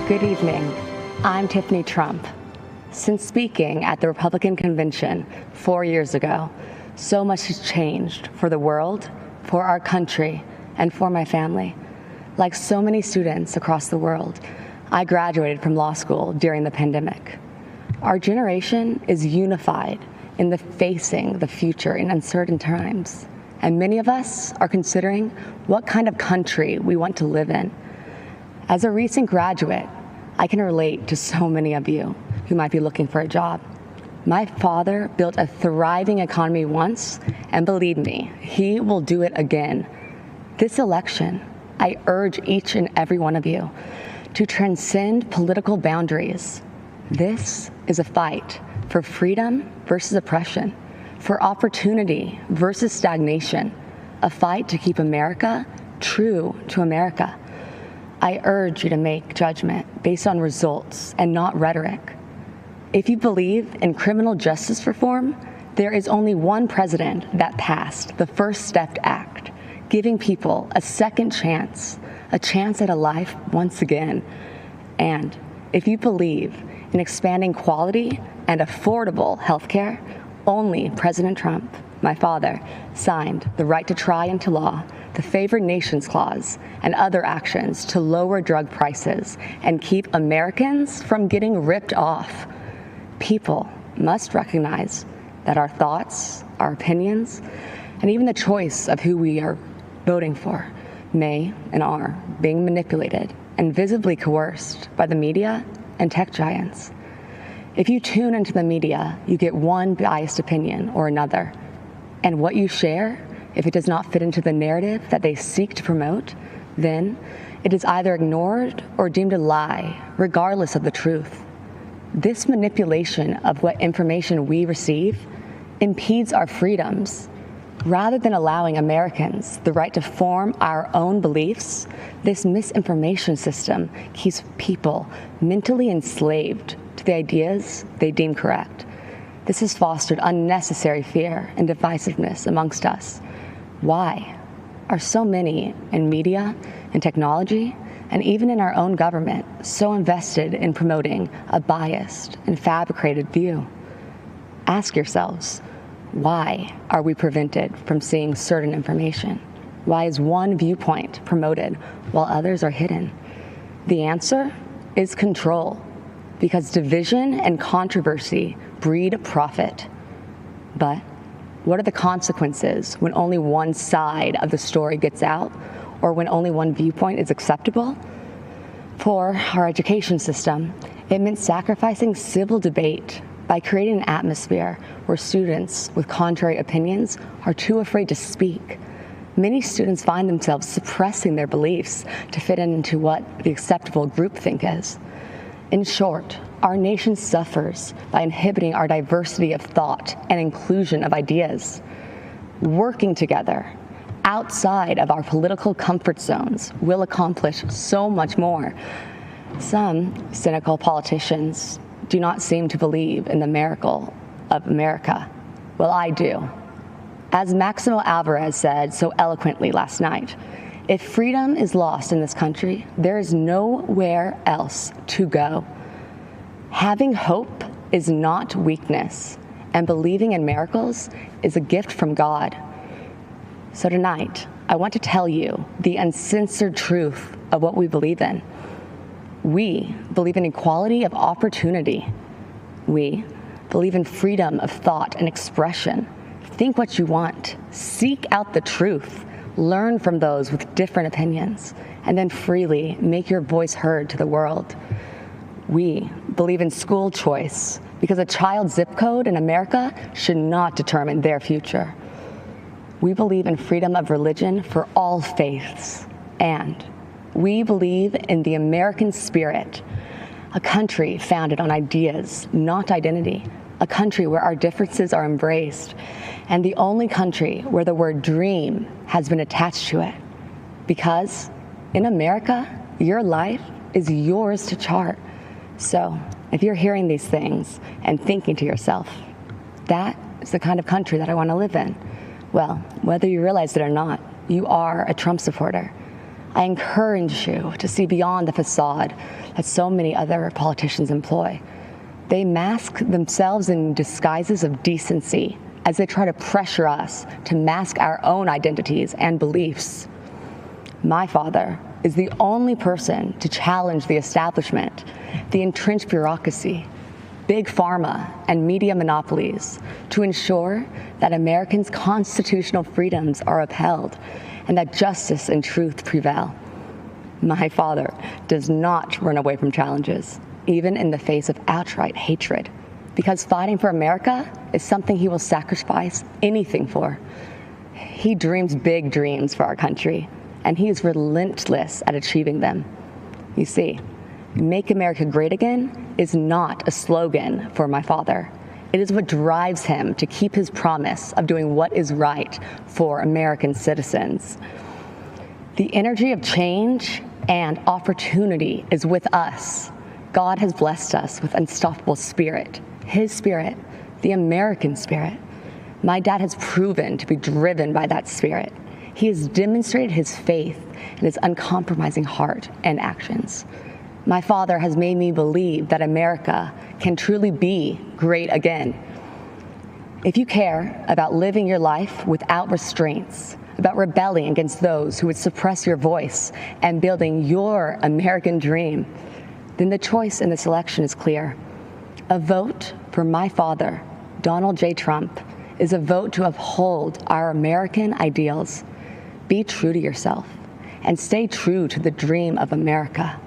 Good evening. I'm Tiffany Trump. Since speaking at the Republican convention 4 years ago, so much has changed for the world, for our country, and for my family. Like so many students across the world, I graduated from law school during the pandemic. Our generation is unified in the facing the future in uncertain times, and many of us are considering what kind of country we want to live in. As a recent graduate, I can relate to so many of you who might be looking for a job. My father built a thriving economy once, and believe me, he will do it again. This election, I urge each and every one of you to transcend political boundaries. This is a fight for freedom versus oppression, for opportunity versus stagnation, a fight to keep America true to America. I urge you to make judgment based on results and not rhetoric. If you believe in criminal justice reform, there is only one president that passed the First Step Act, giving people a second chance, a chance at a life once again. And if you believe in expanding quality and affordable health care, only President Trump, my father, signed the right to try into law the Favored Nations Clause and other actions to lower drug prices and keep Americans from getting ripped off. People must recognize that our thoughts, our opinions, and even the choice of who we are voting for may and are being manipulated and visibly coerced by the media and tech giants. If you tune into the media, you get one biased opinion or another, and what you share, if it does not fit into the narrative that they seek to promote, then it is either ignored or deemed a lie, regardless of the truth. This manipulation of what information we receive impedes our freedoms. Rather than allowing Americans the right to form our own beliefs, this misinformation system keeps people mentally enslaved to the ideas they deem correct. This has fostered unnecessary fear and divisiveness amongst us. Why are so many in media and technology, and even in our own government, so invested in promoting a biased and fabricated view? Ask yourselves, why are we prevented from seeing certain information? Why is one viewpoint promoted while others are hidden? The answer is control, because division and controversy breed profit. But what are the consequences when only one side of the story gets out, or when only one viewpoint is acceptable? For our education system, it meant sacrificing civil debate by creating an atmosphere where students with contrary opinions are too afraid to speak. Many students find themselves suppressing their beliefs to fit into what the acceptable groupthink is. In short, our nation suffers by inhibiting our diversity of thought and inclusion of ideas. Working together outside of our political comfort zones will accomplish so much more. Some cynical politicians do not seem to believe in the miracle of America. Well, I do. As Maximo Alvarez said so eloquently last night, if freedom is lost in this country, there is nowhere else to go. Having hope is not weakness, and believing in miracles is a gift from God. So tonight, I want to tell you the uncensored truth of what we believe in. We believe in equality of opportunity. We believe in freedom of thought and expression. Think what you want. Seek out the truth. Learn from those with different opinions, and then freely make your voice heard to the world. We believe in school choice because a child's zip code in America should not determine their future. We believe in freedom of religion for all faiths, and we believe in the American spirit, a country founded on ideas, not identity, a country where our differences are embraced, and the only country where the word dream has been attached to it. Because in America, your life is yours to chart. So if you're hearing these things and thinking to yourself, that is the kind of country that I want to live in, well, whether you realize it or not, you are a Trump supporter. I encourage you to see beyond the facade that so many other politicians employ. They mask themselves in disguises of decency as they try to pressure us to mask our own identities and beliefs. My father is the only person to challenge the establishment, the entrenched bureaucracy, big pharma, and media monopolies to ensure that Americans' constitutional freedoms are upheld and that justice and truth prevail. My father does not run away from challenges, even in the face of outright hatred, because fighting for America is something he will sacrifice anything for. He dreams big dreams for our country, and he is relentless at achieving them. You see, Make America Great Again is not a slogan for my father. It is what drives him to keep his promise of doing what is right for American citizens. The energy of change and opportunity is with us. God has blessed us with unstoppable spirit, his spirit, the American spirit. My dad has proven to be driven by that spirit. He has demonstrated his faith and his uncompromising heart and actions. My father has made me believe that America can truly be great again. If you care about living your life without restraints, about rebelling against those who would suppress your voice and building your American dream, then the choice in this election is clear. A vote for my father, Donald J. Trump, is a vote to uphold our American ideals. Be true to yourself and stay true to the dream of America.